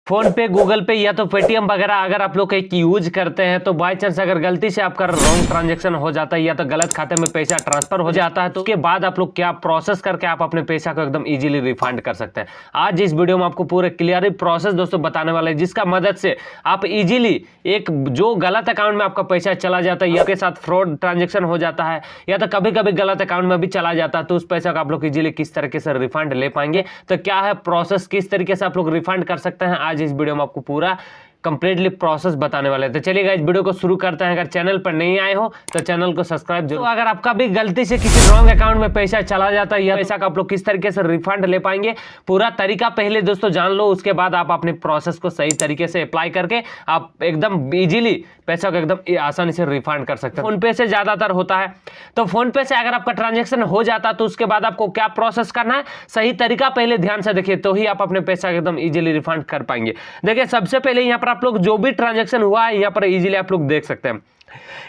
Phone पे, Google पे या तो पेटीएम वगैरह अगर आप लोग एक यूज करते हैं तो बाय चांस अगर गलती से आपका रॉन्ग ट्रांजैक्शन हो जाता है या तो गलत खाते में पैसा ट्रांसफर हो जाता है तो उसके बाद आप लोग क्या प्रोसेस करके आप अपने पैसा को एकदम इजीली रिफंड कर सकते हैं। आज इस वीडियो में आपको पूरे क्लियरली प्रोसेस दोस्तों बताने वाले हैं, जिसका मदद से आप इजीली एक जो गलत अकाउंट में आपका पैसा चला जाता है या के साथ फ्रॉड ट्रांजेक्शन हो जाता है या तो कभी कभी गलत अकाउंट में भी चला जाता है तो उस पैसा को आप लोग इजीली किस तरीके से रिफंड ले पाएंगे, तो क्या है प्रोसेस, किस तरीके से आप लोग रिफंड कर सकते हैं, आज इस वीडियो में आपको पूरा कंप्लीटली प्रोसेस बताने वाले हैं। तो चलिए गाइस वीडियो को शुरू करते हैं। अगर चैनल पर नहीं आए हो तो चैनल को सब्सक्राइब जरूर। तो अगर आपका भी गलती से किसी रॉन्ग अकाउंट में पैसा चला जाता है या पैसा का आप लोग किस तरीके से रिफंड ले पाएंगे, पूरा तरीका पहले दोस्तों जान लो, उसके बाद आप अपने प्रोसेस को सही तरीके से अप्लाई करके आप एकदम इजीली पैसा को एकदम आसानी से रिफंड कर सकते हैं। फोन पे से ज्यादातर होता है, तो फोन पे से अगर आपका ट्रांजेक्शन हो जाता है तो उसके बाद आपको क्या प्रोसेस करना है, सही तरीका पहले ध्यान से देखिए तो ही आप अपने पैसा एकदम इजीली रिफंड कर पाएंगे। देखिए सबसे पहले यहाँ पर आप लोग जो भी ट्रांजैक्शन हुआ है यहाँ पर इजीली आप लोग देख सकते हैं,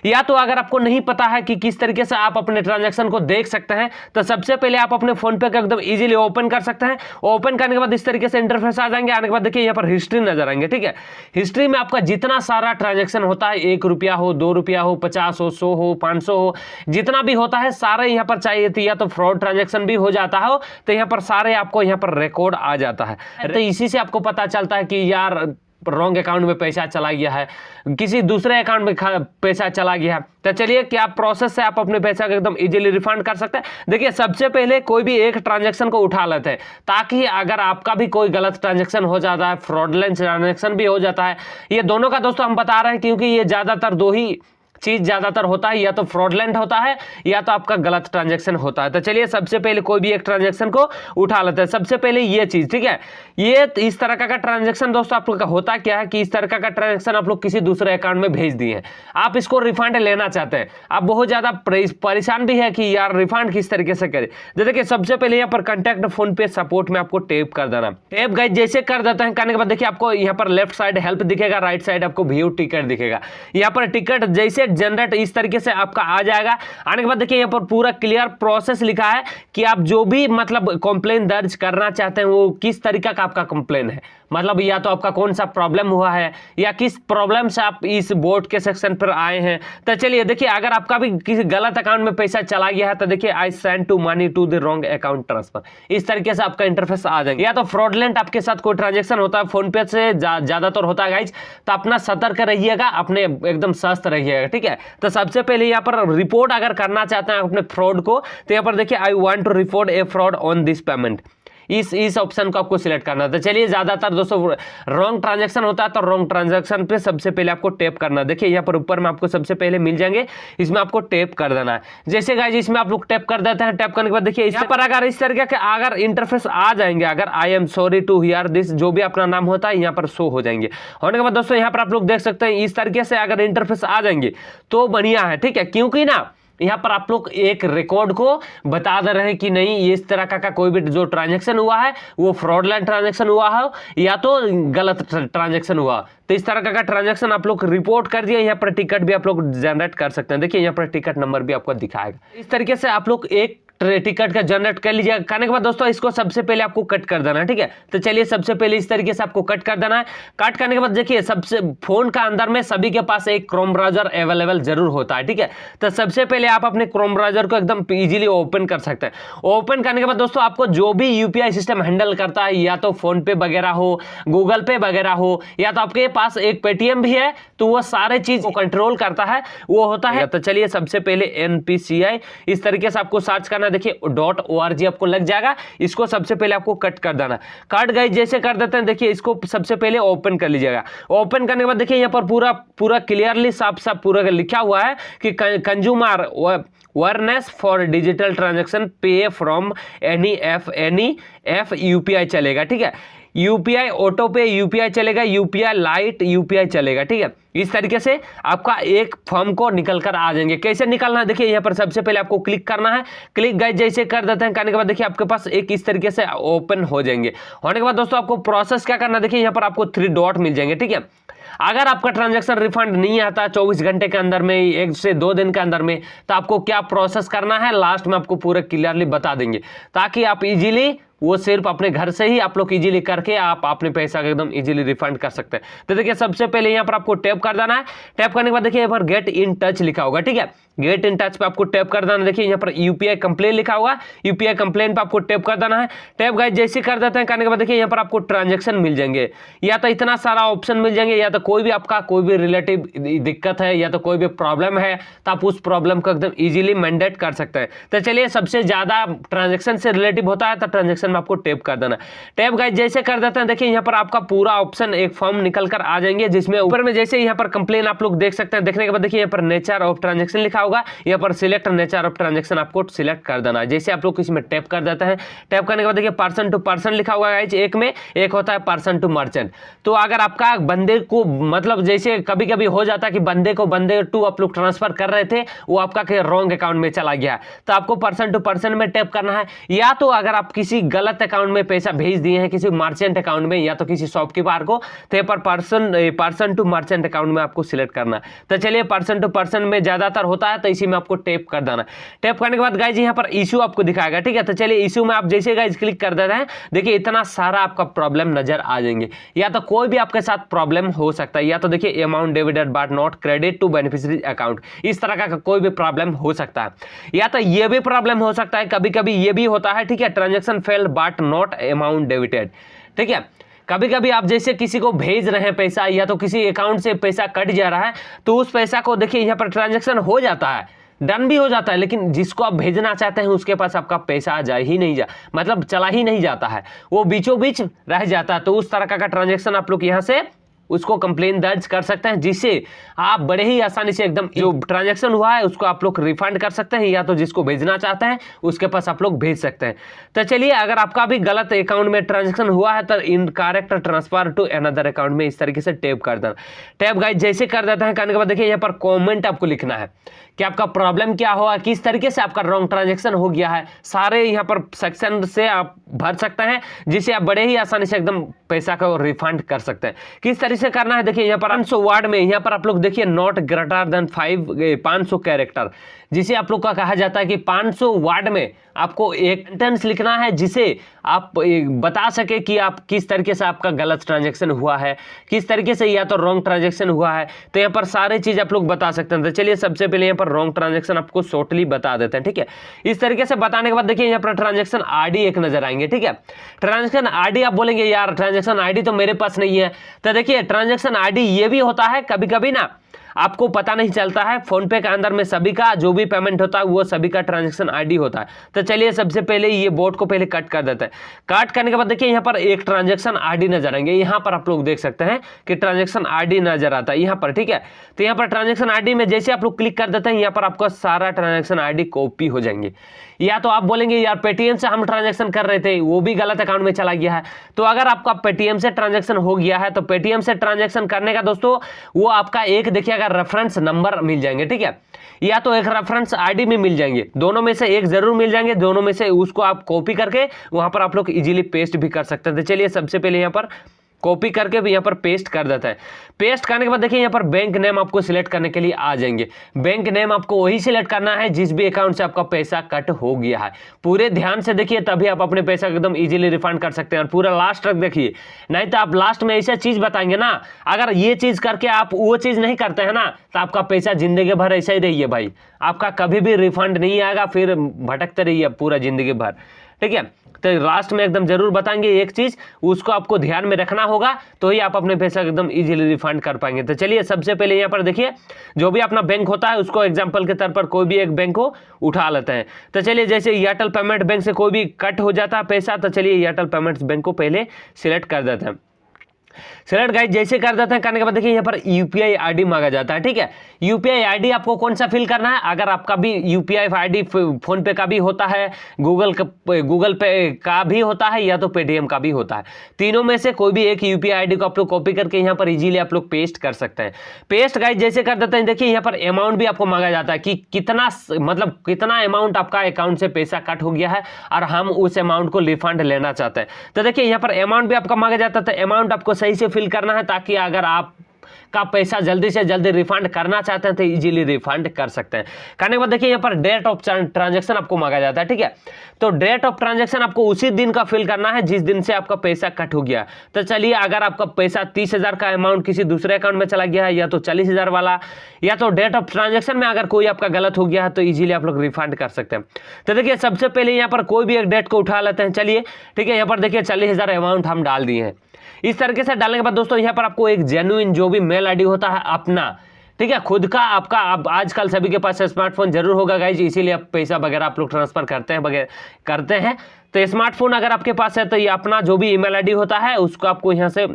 या तो अगर आपको नहीं पता है कि किस तरीके से आप अपने ट्रांजैक्शन को देख सकते हैं तो सबसे पहले आप अपने फोन पे को एकदम इजीली ओपन कर सकते हैं। ओपन करने के बाद इस तरीके से इंटरफेस आ जाएंगे। आने के बाद देखिए यहाँ पर हिस्ट्री नजर आएंगे, ठीक है। हिस्ट्री में आपका जितना सारा ट्रांजैक्शन होता है, 1 रुपया हो, 2 रुपया हो, 50 हो, 100 हो, 500 हो, जितना भी होता है सारे यहाँ पर चाहिए थी, या तो फ्रॉड ट्रांजैक्शन भी हो जाता हो तो यहाँ पर सारे आपको यहाँ पर रिकॉर्ड आ जाता है। तो इसी से आपको पता चलता है कि यार रॉन्ग अकाउंट में पैसा चला गया है, किसी दूसरे अकाउंट में पैसा चला गया है। तो चलिए क्या प्रोसेस से आप अपने पैसा को एकदम इजीली रिफंड कर सकते हैं। देखिए सबसे पहले कोई भी एक ट्रांजैक्शन को उठा लेते हैं ताकि अगर आपका भी कोई गलत ट्रांजैक्शन हो जाता है, फ्रॉडलेंट ट्रांजैक्शन भी हो जाता है, ये दोनों का दोस्तों हम बता रहे हैं क्योंकि ये ज्यादातर दो ही चीज ज्यादातर होता है, या तो फ्रॉडलेंट होता है या तो आपका गलत ट्रांजैक्शन होता है। तो चलिए सबसे पहले कोई भी एक ट्रांजैक्शन को उठा लेते हैं। सबसे पहले ये चीज, ठीक है, ये इस तरह का ट्रांजैक्शन दोस्तों आप लोग का होता क्या है कि इस तरह का ट्रांजैक्शन आप लोग किसी दूसरे अकाउंट में भेज दिए हैं, आप इसको रिफंड लेना चाहते हैं, आप बहुत ज्यादा परेशान भी है कि यार रिफंड किस तरीके से करें। देखिए सबसे पहले यहाँ पर कॉन्टैक्ट फोन पे सपोर्ट में आपको टैप कर देना। टैप गाइस जैसे कर देते हैं, करने के बाद देखिए आपको यहाँ पर लेफ्ट साइड हेल्प दिखेगा, राइट साइड आपको व्यू टिकट दिखेगा। यहाँ पर टिकट जैसे जनरेट इस तरीके से आपका आ जाएगा। आने के बाद देखिए यहाँ पर पूरा क्लियर प्रोसेस लिखा है कि आप जो भी मतलब कंप्लेन दर्ज करना चाहते हैं वो किस तरीका का आपका कंप्लेन है, मतलब या तो आपका कौन सा प्रॉब्लम हुआ है या किस प्रॉब्लम से आप इस बोर्ड के सेक्शन पर आए हैं। तो चलिए देखिए अगर आपका भी किसी गलत अकाउंट में पैसा चला गया है तो देखिए I send to money to the wrong account transfer, इस तरीके से आपका इंटरफेस आ जाएगा। या तो फ्रॉडलेंट आपके साथ कोई ट्रांजेक्शन होता है, फोन पे से ज्यादातर होता है गाइज, तो अपना सतर्क रहिएगा, अपने एकदम स्वस्थ रहिएगा, ठीक है। तो सबसे पहले यहाँ पर रिपोर्ट अगर करना चाहते हैं अपने फ्रॉड को तो यहाँ पर देखिए I want to report a fraud on this payment, इस ऑप्शन को आपको सिलेक्ट करना है। तो चलिए ज्यादातर दोस्तों रॉन्ग ट्रांजैक्शन होता है तो रॉन्ग ट्रांजैक्शन पे सबसे पहले आपको टैप करना है। देखिए यहाँ पर ऊपर में आपको सबसे पहले मिल जाएंगे, इसमें आपको टैप कर देना है। जैसे गाइस इसमें आप लोग टैप कर देते हैं, टैप करने के बाद देखिए इस पर अगर इस तरीके के अगर इंटरफेस आ जाएंगे, अगर I am sorry to hear this जो भी अपना नाम होता है यहाँ पर शो हो जाएंगे। होने के बाद दोस्तों यहाँ पर आप लोग देख सकते हैं इस तरीके से अगर इंटरफेस आ जाएंगे तो बढ़िया है, ठीक है, क्योंकि ना यहाँ पर आप लोग एक रिकॉर्ड को बता दे रहे हैं कि नहीं इस तरह का कोई भी जो ट्रांजैक्शन हुआ है वो फ्रॉडलेंट ट्रांजैक्शन हुआ हो या तो गलत ट्रांजैक्शन हुआ, तो इस तरह का ट्रांजैक्शन आप लोग रिपोर्ट कर दिया। यहाँ पर टिकट भी आप लोग जनरेट कर सकते हैं। देखिए यहाँ पर टिकट नंबर भी आपको दिखाएगा। इस तरीके से आप लोग एक टिकट का जनरेट कर लीजिएगा। करने के बाद दोस्तों इसको सबसे पहले आपको कट कर देना है, ठीक है। तो चलिए सबसे पहले इस तरीके से आपको कट कर देना है। कट करने के बाद देखिए सबसे फोन का अंदर में सभी के पास एक क्रोम ब्राउजर अवेलेबल जरूर होता है, ठीक है। तो सबसे पहले आप अपने क्रोम ब्राउजर को एकदम इजीली ओपन कर सकते हैं। ओपन करने के बाद दोस्तों आपको जो भी यूपीआई सिस्टम हैंडल करता है, या तो फोन पे वगैरह हो, गूगल पे वगैरह हो, या तो आपके पास एक पेटीएम भी है, तो वो सारे चीज को कंट्रोल करता है, वो होता है। तो चलिए सबसे पहले NPCI इस तरीके से आपको सर्च करना। देखिए .org आपको लग जाएगा, इसको सबसे पहले आपको कट कर देना। कट गए जैसे कर देते हैं, देखिए इसको सबसे पहले ओपन कर लीजिएगा। ओपन करने के बाद देखिए यहाँ पर पूरा क्लियरली साफ साफ पूरा लिखा हुआ है कि consumer awareness for digital transaction पे फ्रॉम एनी एफ यूपीआई चलेगा, ठीक है। यूपीआई ऑटो पे यूपीआई चलेगा, यूपीआई लाइट यूपीआई चलेगा, ठीक है। इस तरीके से आपका एक फॉर्म को निकल कर आ जाएंगे। कैसे निकलना है देखिए यहाँ पर सबसे पहले आपको क्लिक करना है। क्लिक गाइस जैसे कर देते हैं, करने के बाद देखिए आपके पास एक इस तरीके से ओपन हो जाएंगे। होने के बाद दोस्तों आपको प्रोसेस क्या करना है, देखिए यहाँ पर आपको 3 डॉट मिल जाएंगे, ठीक है। अगर आपका ट्रांजैक्शन रिफंड नहीं आता 24 घंटे के अंदर में, 1 से 2 दिन के अंदर में, तो आपको क्या प्रोसेस करना है लास्ट में आपको पूरा क्लियरली बता देंगे ताकि आप इजीली वो सिर्फ अपने घर से ही आप लोग इजीली करके आप अपने पैसा एकदम इजीली रिफंड कर सकते हैं। तो देखिए सबसे पहले यहाँ पर आपको टैप कर देना है। टैप करने के बाद देखिए यहाँ पर गेट इन टच लिखा होगा, ठीक है, गेट इन टच पे आपको टैप कर देना। देखिए यहाँ पर यूपीआई कंप्लेन लिखा होगा, यूपीआई कंप्लेन पे आपको टैप कर देना है। टैप गाइस जैसे कर देते हैं करने के बाद देखिए यहाँ पर आपको ट्रांजैक्शन मिल जाएंगे, या तो इतना सारा ऑप्शन मिल जाएंगे, या तो कोई भी आपका कोई भी रिलेटिव दिक्कत है या तो कोई भी प्रॉब्लम है तो आप उस प्रॉब्लम को एकदम इजीली मैंडेट कर सकते हैं। तो चलिए सबसे ज्यादा ट्रांजैक्शन से रिलेटिव होता है तो ट्रांजैक्शन में आपको टैप कर देना। टैप गाइस जैसे कर देते हैं देखिए यहाँ पर आपका पूरा ऑप्शन एक फॉर्म निकल कर आ जाएंगे, जिसमें ऊपर में जैसे यहाँ पर कंप्लेन आप लोग देख सकते हैं। देखने के बाद देखिए यहाँ पर नेचर ऑफ ट्रांजैक्शन लिखा होगा, यहाँ पर सिलेक्ट नेचर ऑफ ट्रांजैक्शन आपको सिलेक्ट कर देना है। जैसे आप लोग इसमें टैप कर देते हैं, टैप करने के बाद देखिए पर्सन टू पर्सन लिखा हुआ है, एक में एक होता है पर्सन टू मर्चेंट। तो अगर आपका बंदे को मतलब जैसे कभी कभी हो जाता है कि बंदे को बंदे टू आप लोग ट्रांसफर कर रहे थे, वो आपका के रॉन्ग अकाउंट में चला गया, तो आपको पर्सन टू पर्सन में टैप करना है। या तो अगर आप किसी गलत अकाउंट में पैसा भेज दिए हैं किसी मर्चेंट अकाउंट में या तो किसी शॉपकीपर को, तो यहाँ पर पर्सन टू मर्चेंट अकाउंट में आपको सिलेक्ट करना है। तो चलिए पर्सन टू पर्सन में ज्यादातर होता है तो इसी में आपको टैप कर देना। टैप करने के बाद गाइज यहाँ पर इशू आपको दिखाएगा, ठीक है। तो चलिए इशू में आप जैसे गाइज क्लिक कर देते हैं देखिए इतना सारा आपका प्रॉब्लम नजर आ जाएंगे। या तो कोई भी आपके साथ प्रॉब्लम हो सकता है, या तो देखिए amount debited but not credit to beneficiary account, इस तरह का कोई भी प्रॉब्लम हो सकता है। या तो ये भी प्रॉब्लम हो सकता है, कभी कभी ये भी होता है, ठीक है, transaction failed but not amount debited, ठीक है। कभी कभी आप जैसे किसी को भेज रहे हैं पैसा या तो किसी अकाउंट से पैसा कट जा रहा है, तो उस पैसा को देखिए यहाँ पर ट्रांजेक्शन हो जाता है, डन भी हो जाता है, लेकिन जिसको आप भेजना चाहते हैं उसके पास आपका पैसा जा ही नहीं जा मतलब चला ही नहीं जाता है, वो बीचों बीच रह जाता है। तो उस तरह का ट्रांजेक्शन आप लोग यहाँ से उसको कंप्लेन दर्ज कर सकते हैं, जिससे आप बड़े ही आसानी से एकदम जो ट्रांजैक्शन हुआ है उसको आप लोग रिफंड कर सकते हैं, या तो जिसको भेजना चाहते हैं उसके पास आप लोग भेज सकते हैं। तो चलिए अगर आपका भी गलत अकाउंट में ट्रांजैक्शन हुआ है तो incorrect transfer to another account में इस तरीके से टैप कर देना। टैप गाइस जैसे कर देते हैं करने के बाद देखिए यहाँ पर कॉमेंट आपको लिखना है कि आपका प्रॉब्लम क्या हुआ, किस तरीके से आपका रॉन्ग ट्रांजैक्शन हो गया है, सारे यहाँ पर सेक्शन से आप भर सकते हैं, जिससे आप बड़े ही आसानी से एकदम पैसा को रिफंड कर सकते हैं। किस तरीके से करना है देखिए यहाँ पर 500 वर्ड में यहाँ पर आप लोग देखिए नॉट ग्रेटर देन 500 कैरेक्टर, जिसे आप लोग का कहा जाता है कि 500 वर्ड में आपको एक सेंटेंस लिखना है जिसे आप बता सके कि आप किस तरीके से आपका गलत ट्रांजैक्शन हुआ है, किस तरीके से या तो रॉन्ग ट्रांजैक्शन हुआ है। तो यहाँ पर सारी चीज आप लोग बता सकते हैं। तो चलिए सबसे पहले यहाँ पर रॉन्ग ट्रांजैक्शन आपको शॉर्टली बता देते हैं, ठीक है। इस तरीके से बताने के बाद देखिए यहाँ पर ट्रांजैक्शन आईडी एक नजर आएंगे, ठीक है। ट्रांजैक्शन आईडी आप बोलेंगे यार ट्रांजैक्शन आईडी तो मेरे पास नहीं है, तो देखिए ट्रांजैक्शन आईडी ये भी होता है कभी कभी ना आपको पता नहीं चलता है, फोन पे के अंदर में सभी का जो भी पेमेंट होता है वो सभी का ट्रांजैक्शन आईडी होता है। तो चलिए सबसे पहले ये बोर्ड को पहले कट कर देते हैं। कट करने के बाद देखिए यहाँ पर एक ट्रांजैक्शन आईडी नजर आएंगे, यहाँ पर आप लोग देख सकते हैं कि ट्रांजैक्शन आईडी नजर आता है यहाँ पर, ठीक है। तो यहाँ पर ट्रांजैक्शन आईडी में जैसे आप लोग क्लिक कर देते हैं यहाँ पर आपका सारा ट्रांजैक्शन आईडी कॉपी हो जाएंगे। या तो आप बोलेंगे यार पेटीएम से हम ट्रांजैक्शन कर रहे थे वो भी गलत अकाउंट में चला गया है, तो अगर आपका पेटीएम से ट्रांजैक्शन हो गया है तो पेटीएम से ट्रांजैक्शन करने का दोस्तों वो आपका एक देखिए अगर रेफरेंस नंबर मिल जाएंगे, ठीक है, या तो एक रेफरेंस आईडी में मिल जाएंगे, दोनों में से एक जरूर मिल जाएंगे, दोनों में से उसको आप कॉपी करके वहां पर आप लोग इजीली पेस्ट भी कर सकते हैं। तो चलिए सबसे पहले यहाँ पर कॉपी करके भी यहाँ पर पेस्ट कर देता है। पेस्ट करने के बाद देखिए यहाँ पर बैंक नेम आपको सिलेक्ट करने के लिए आ जाएंगे। बैंक नेम आपको वही सिलेक्ट करना है जिस भी अकाउंट से आपका पैसा कट हो गया है। पूरे ध्यान से देखिए तभी आप अपने पैसा एकदम इजीली रिफंड कर सकते हैं, और पूरा लास्ट तक देखिए, नहीं तो आप लास्ट में ऐसा चीज बताएंगे ना, अगर ये चीज करके आप वो चीज नहीं करते हैं ना तो आपका पैसा जिंदगी भर ऐसा ही रहिए भाई, आपका कभी भी रिफंड नहीं आएगा, फिर भटकते रहिए पूरा जिंदगी भर, ठीक है। तो लास्ट में एकदम जरूर बताएंगे एक चीज, उसको आपको ध्यान में रखना होगा तो ही आप अपने पैसा एकदम इजीली रिफंड कर पाएंगे। तो चलिए सबसे पहले यहाँ पर देखिए जो भी अपना बैंक होता है उसको एग्जांपल के तौर पर कोई भी एक बैंक को उठा लेते हैं। तो चलिए जैसे एयरटेल पेमेंट बैंक से कोई भी कट हो जाता है पैसा, तो चलिए एयरटेल पेमेंट्स बैंक को पहले सिलेक्ट कर देते हैं। सिलेक्ट गाइस जैसे कर देते हैं करने के बाद देखिए यहाँ पर यूपीआई आईडी मांगा जाता है, ठीक है। यूपीआई आईडी आपको कौन सा फिल करना है, अगर आपका भी यूपीआई आईडी फोन पे का भी होता है, गूगल पे का भी होता है, या तो पेटीएम का भी होता है, तीनों में से कोई भी एक यूपीआई आईडी को आप लोग कॉपी करके यहाँ पर इजीली आप लोग पेस्ट कर सकते हैं। पेस्ट गाइस जैसे कर देते हैं देखिए यहाँ पर अमाउंट भी आपको मांगा जाता है कि कितना मतलब कितना अमाउंट आपका अकाउंट से पैसा कट हो गया है और हम उस अमाउंट को रिफंड लेना चाहते हैं। तो देखिए यहाँ पर अमाउंट भी आपका मांगा जाता है, तो अमाउंट आपको सही से फिल करना है ताकि अगर आप का पैसा जल्दी से जल्दी रिफंड करना चाहते हैं तो इजीली रिफंड कर सकते हैं। करने के बाद देखिए यहाँ पर डेट ऑफ ट्रांजेक्शन आपको मांगा जाता है, ठीक है। तो डेट ऑफ ट्रांजेक्शन आपको उसी दिन का फिल करना है जिस दिन से आपका पैसा कट हो गया। तो चलिए, अगर आपका पैसा 30,000 का अमाउंट किसी दूसरे अकाउंट में चला गया है, या तो 40,000 वाला, या तो डेट ऑफ ट्रांजेक्शन में अगर कोई आपका गलत हो गया है, तो इजीली आप लोग रिफंड कर सकते हैं। तो देखिए सबसे पहले यहाँ पर कोई भी एक डेट को उठा लेते हैं। चलिए ठीक है, यहाँ पर देखिए 40,000 अमाउंट हम डाल दिए हैं। इस तरीके से डालने के बाद दोस्तों यहाँ पर आपको एक जेन्युइन जो भी मेल आईडी होता है अपना, ठीक है, खुद का आपका, अब आजकल सभी के पास स्मार्टफोन जरूर होगा गाइज, इसीलिए आप पैसा वगैरह आप लोग ट्रांसफर करते हैं। तो स्मार्टफोन अगर आपके पास है तो ये अपना जो भी ईमेल आईडी होता है उसको आपको यहाँ से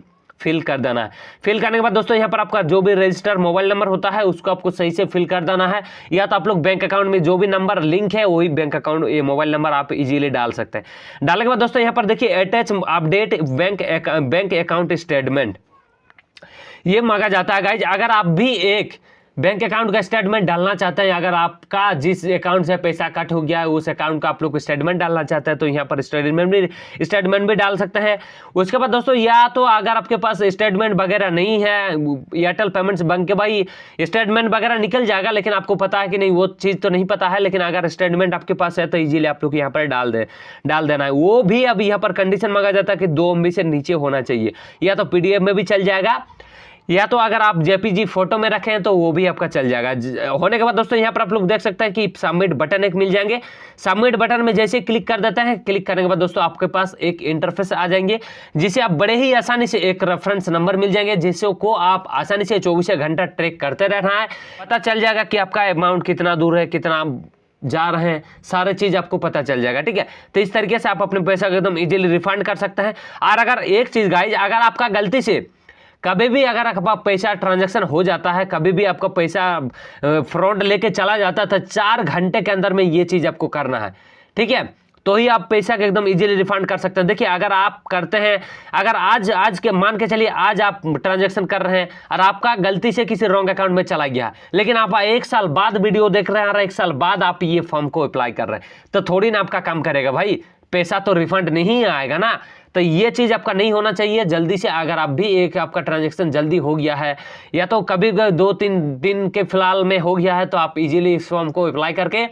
फिल कर देना है। फिल करने के बाद दोस्तों यहाँ पर आपका जो भी रजिस्टर मोबाइल नंबर होता है उसको आपको सही से फिल कर देना है, या तो आप लोग बैंक अकाउंट में जो भी नंबर लिंक है वही बैंक अकाउंट, ये मोबाइल नंबर आप इजीली डाल सकते हैं। डालने के बाद दोस्तों यहाँ पर देखिए attach update bank account statement, ये मांगा जाता है गाइज। अगर आप भी एक बैंक अकाउंट का स्टेटमेंट डालना चाहते हैं, अगर आपका जिस अकाउंट से पैसा कट हो गया है उस अकाउंट का आप लोग स्टेटमेंट डालना चाहते हैं तो यहाँ पर स्टेटमेंट भी डाल सकते हैं। उसके बाद दोस्तों या तो अगर आपके पास स्टेटमेंट वगैरह नहीं है, एयरटेल पेमेंट्स बैंक के भाई स्टेटमेंट वगैरह निकल जाएगा, लेकिन आपको पता है कि नहीं वो चीज़ तो नहीं पता है, लेकिन अगर स्टेटमेंट आपके पास है तो ईजिली आप लोग यहाँ पर डाल देना है। वो भी अब यहाँ पर कंडीशन मांगा जाता है कि 2 MB से नीचे होना चाहिए, या तो PDF में भी चल जाएगा, या तो अगर आप JPG फोटो में रखें तो वो भी आपका चल जाएगा। होने के बाद दोस्तों यहाँ पर आप लोग देख सकते हैं कि सबमिट बटन एक मिल जाएंगे। सबमिट बटन में जैसे क्लिक कर देते हैं, क्लिक करने के बाद दोस्तों आपके पास एक इंटरफेस आ जाएंगे, जिसे आप बड़े ही आसानी से एक रेफरेंस नंबर मिल जाएंगे, जिसको आप आसानी से 24 घंटा ट्रैक करते रहना है। पता चल जाएगा कि आपका अमाउंट कितना दूर है, कितना जा रहे हैं, सारे चीज आपको पता चल जाएगा, ठीक है। तो इस तरीके से आप अपने पैसा को एकदम इजीली रिफंड कर सकते हैं। और अगर एक चीज गाइज, अगर आपका गलती से कभी भी अगर आपका पैसा ट्रांजैक्शन हो जाता है, कभी भी आपका पैसा फ्रॉड लेके चला जाता है, तो 4 घंटे के अंदर में ये चीज आपको करना है, ठीक है। तो ही आप पैसा के एकदम इजीली रिफंड कर सकते हैं। देखिए अगर आप करते हैं, अगर आज के मान के चलिए आज आप ट्रांजैक्शन कर रहे हैं और आपका गलती से किसी रॉन्ग अकाउंट में चला गया, लेकिन आप 1 साल बाद वीडियो देख रहे हैं और 1 साल बाद आप ये फॉर्म को अप्लाई कर रहे हैं, तो थोड़ी ना आपका काम करेगा भाई, पैसा तो रिफंड नहीं आएगा ना। तो ये चीज़ आपका नहीं होना चाहिए। जल्दी से अगर आप भी एक आपका ट्रांजैक्शन जल्दी हो गया है, या तो कभी 2-3 दिन के फिलहाल में हो गया है, तो आप इजीली इस फॉर्म को अप्लाई करके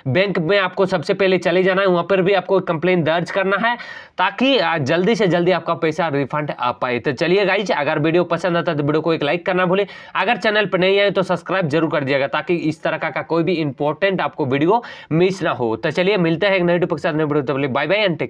बैंक में आपको सबसे पहले चले जाना है, वहाँ पर भी आपको कंप्लेंट दर्ज करना है, ताकि जल्दी से जल्दी आपका पैसा रिफंड आ पाए। तो चलिए गाइज, अगर वीडियो पसंद आता है तो वीडियो को एक लाइक करना भूले, अगर चैनल पर नहीं आए तो सब्सक्राइब जरूर कर दिएगा, ताकि इस तरह का कोई भी इंपॉर्टेंट आपको वीडियो मिस ना हो। तो चलिए मिलते हैं एक नए वीडियो के साथ, नए video, bye bye and take.